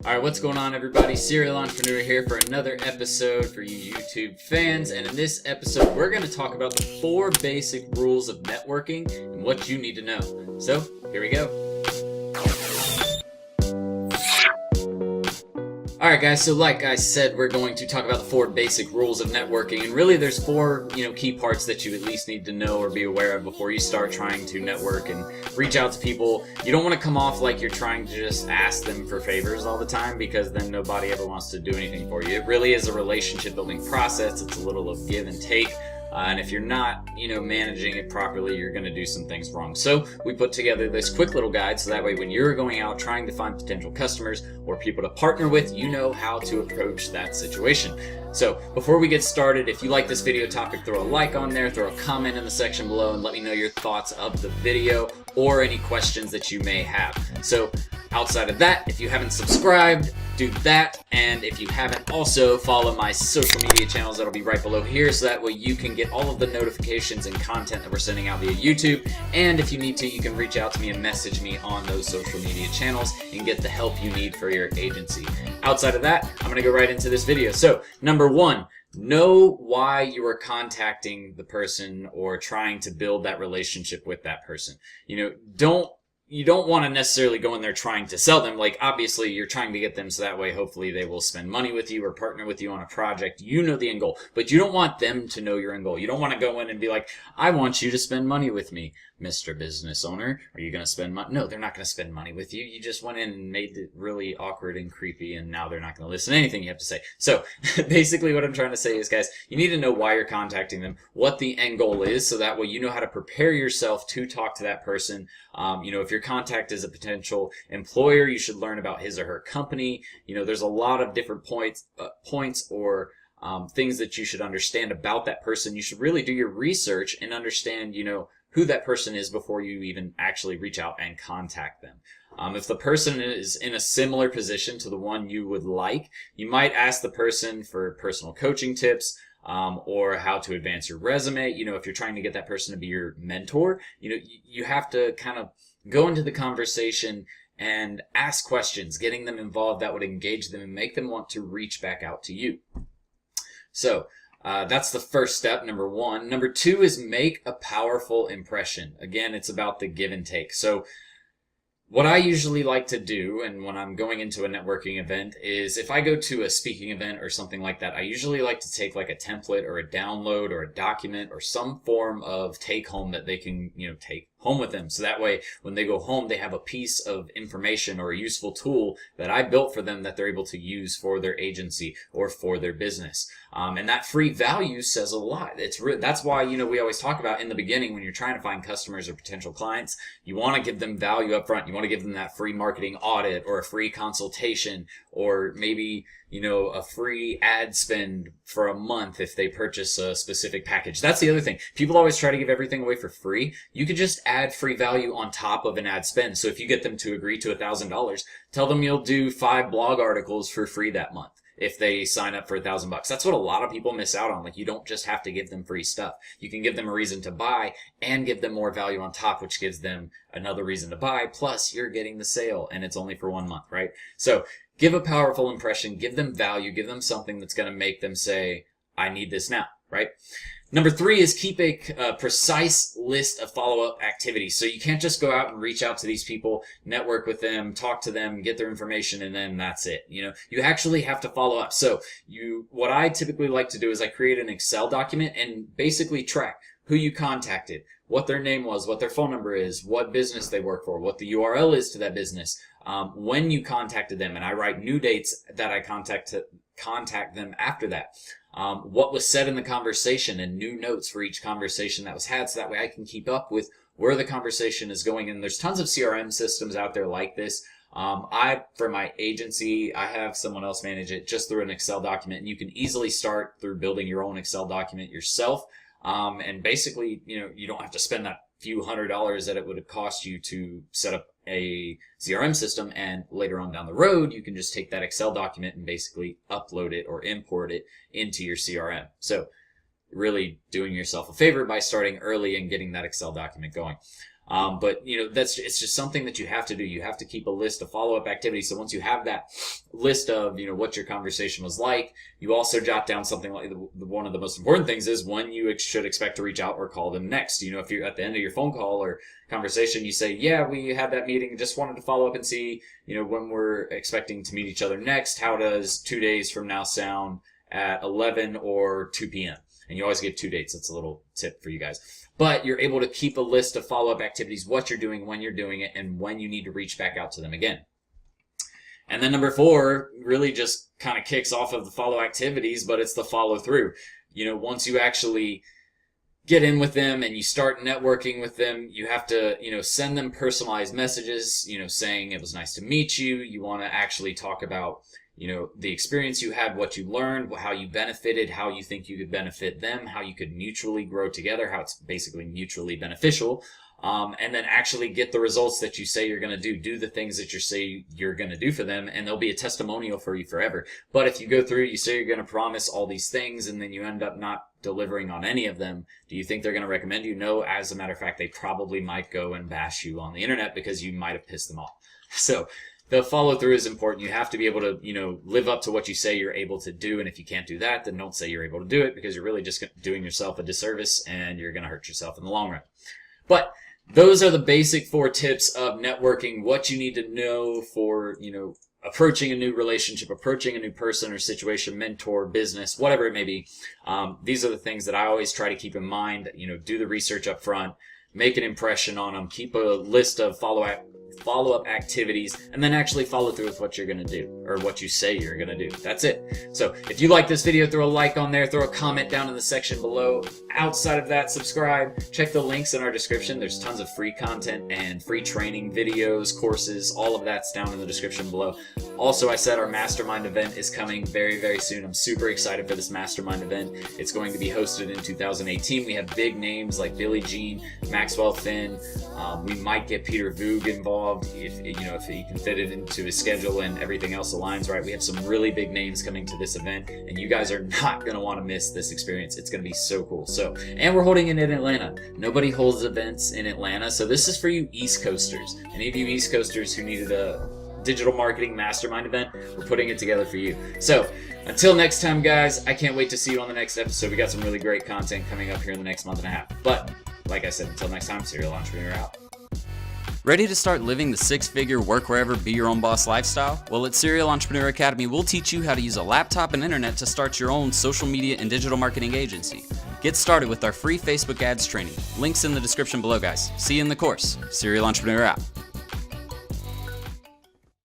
Alright, what's going on everybody? Serial Entrepreneur here for another episode for you YouTube fans, and in this episode we're going to talk about the 4 basic rules of networking and what you need to know. So, here we go. Alright guys, so like I said, we're going to talk about the 4 basic rules of networking, and really there's 4 key parts that you at least need to know or be aware of before you start trying to network and reach out to people. You don't want to come off like you're trying to just ask them for favors all the time, because then nobody ever wants to do anything for you. It really is a relationship building process. It's a little of give and take. And if you're not, managing it properly, you're going to do some things wrong. So we put together this quick little guide so that way when you're going out trying to find potential customers or people to partner with, you know how to approach that situation. So before we get started, if you like this video topic, throw a like on there, throw a comment in the section below, and let me know your thoughts of the video or any questions that you may have. So outside of that, if you haven't subscribed, do that, and if you haven't, also follow my social media channels. That'll be right below here, so that way you can get all of the notifications and content that we're sending out via YouTube. And if you need to, you can reach out to me and message me on those social media channels and get the help you need for your agency. Outside of that, I'm gonna go right into this video. So number 1, know why you are contacting the person or trying to build that relationship with that person. You don't want to necessarily go in there trying to sell them. Like, obviously, you're trying to get them so that way, hopefully, they will spend money with you or partner with you on a project. You know the end goal, but you don't want them to know your end goal. You don't want to go in and be like, I want you to spend money with me, Mr. Business Owner. Are you going to spend money? No, they're not going to spend money with you. You just went in and made it really awkward and creepy, and now they're not going to listen to anything you have to say. So, basically, what I'm trying to say is, guys, you need to know why you're contacting them, what the end goal is, so that way you know how to prepare yourself to talk to that person. If your contact is a potential employer, you should learn about his or her company. There's a lot of different points or things that you should understand about that person. You should really do your research and understand, who that person is before you even actually reach out and contact them. If the person is in a similar position to the one you would like, you might ask the person for personal coaching tips, or how to advance your resume. If you're trying to get that person to be your mentor, you have to kind of go into the conversation and ask questions, getting them involved that would engage them and make them want to reach back out to you. So that's the first step, number 1. Number 2 is make a powerful impression. Again, it's about the give and take. So what I usually like to do, and when I'm going into a networking event, is if I go to a speaking event or something like that, I usually like to take like a template or a download or a document or some form of take home that they can, take home with them. So that way, when they go home, they have a piece of information or a useful tool that I built for them that they're able to use for their agency or for their business. And that free value says a lot. That's why, we always talk about in the beginning, when you're trying to find customers or potential clients, you want to give them value up front. You want to give them that free marketing audit or a free consultation, or maybe, a free ad spend for a month if they purchase a specific package. That's the other thing. People always try to give everything away for free. You could just add free value on top of an ad spend. So if you get them to agree to $1,000, tell them you'll do 5 blog articles for free that month if they sign up for $1,000. That's what a lot of people miss out on. Like, you don't just have to give them free stuff. You can give them a reason to buy and give them more value on top, which gives them another reason to buy. Plus, you're getting the sale, and it's only for 1 month, right? So give a powerful impression, give them value, give them something that's going to make them say, I need this now, right? Number 3 is keep a precise list of follow-up activities. So you can't just go out and reach out to these people, network with them, talk to them, get their information, and then that's it. You actually have to follow up. So what I typically like to do is I create an Excel document and basically track who you contacted, what their name was, what their phone number is, what business they work for, what the URL is to that business, when you contacted them, and I write new dates that I contact them after that. What was said in the conversation and new notes for each conversation that was had, so that way I can keep up with where the conversation is going. And there's tons of CRM systems out there like this. For my agency, I have someone else manage it just through an Excel document, and you can easily start through building your own Excel document yourself. And basically, you don't have to spend that few $100s that it would have cost you to set up a CRM system, and later on down the road, you can just take that Excel document and basically upload it or import it into your CRM. So really doing yourself a favor by starting early and getting that Excel document going. But it's just something that you have to do. You have to keep a list of follow-up activities. So once you have that list of, what your conversation was like, you also jot down something like one of the most important things is when you should expect to reach out or call them next. If you're at the end of your phone call or conversation, you say, yeah, we had that meeting, just wanted to follow up and see, when we're expecting to meet each other next. How does 2 days from now sound at 11 or 2 p.m.? And you always give 2 dates. That's a little tip for you guys. But you're able to keep a list of follow-up activities, what you're doing, when you're doing it, and when you need to reach back out to them again. And then number 4 really just kind of kicks off of the follow activities, but it's the follow through. Once you actually get in with them and you start networking with them, you have to, send them personalized messages, saying it was nice to meet you. You want to actually talk about, the experience you had, what you learned, how you benefited, how you think you could benefit them, how you could mutually grow together, how it's basically mutually beneficial. And then actually get the results that you say you're going to do the things that you say you're going to do for them, and they'll be a testimonial for you forever. But if you go through, you say you're going to promise all these things, and then you end up not delivering on any of them, do you think they're going to recommend you? No, as a matter of fact, they probably might go and bash you on the internet because you might have pissed them off. So the follow through is important. You have to be able to, live up to what you say you're able to do. And if you can't do that, then don't say you're able to do it, because you're really just doing yourself a disservice and you're going to hurt yourself in the long run. But those are the basic 4 tips of networking, what you need to know for, approaching a new relationship, approaching a new person or situation, mentor, business, whatever it may be. These are the things that I always try to keep in mind. Do the research up front, make an impression on them, keep a list of follow-up activities, and then actually follow through with what you're going to do, or what you say you're going to do. That's it. So if you like this video, throw a like on there, throw a comment down in the section below. Outside of that, subscribe. Check the links in our description. There's tons of free content and free training videos, courses, all of that's down in the description below. Also, I said our mastermind event is coming very, very soon. I'm super excited for this mastermind event. It's going to be hosted in 2018. We have big names like Billie Jean, Maxwell Finn. We might get Peter Voog involved if he can fit it into his schedule and everything else aligns right. We have some really big names coming to this event, and you guys are not going to want to miss this experience. It's going to be so cool. And we're holding it in Atlanta. Nobody holds events in Atlanta, so this is for you East Coasters. Any of you East Coasters who needed a digital marketing mastermind event, we're putting it together for you. So until next time, guys, I can't wait to see you on the next episode. We got some really great content coming up here in the next month and a half. But like I said, until next time, Serial Entrepreneur out. Ready to start living the 6-figure work wherever, be your own boss lifestyle? Well, at Serial Entrepreneur Academy, we'll teach you how to use a laptop and internet to start your own social media and digital marketing agency. Get started with our free Facebook ads training. Links in the description below, guys. See you in the course. Serial Entrepreneur out.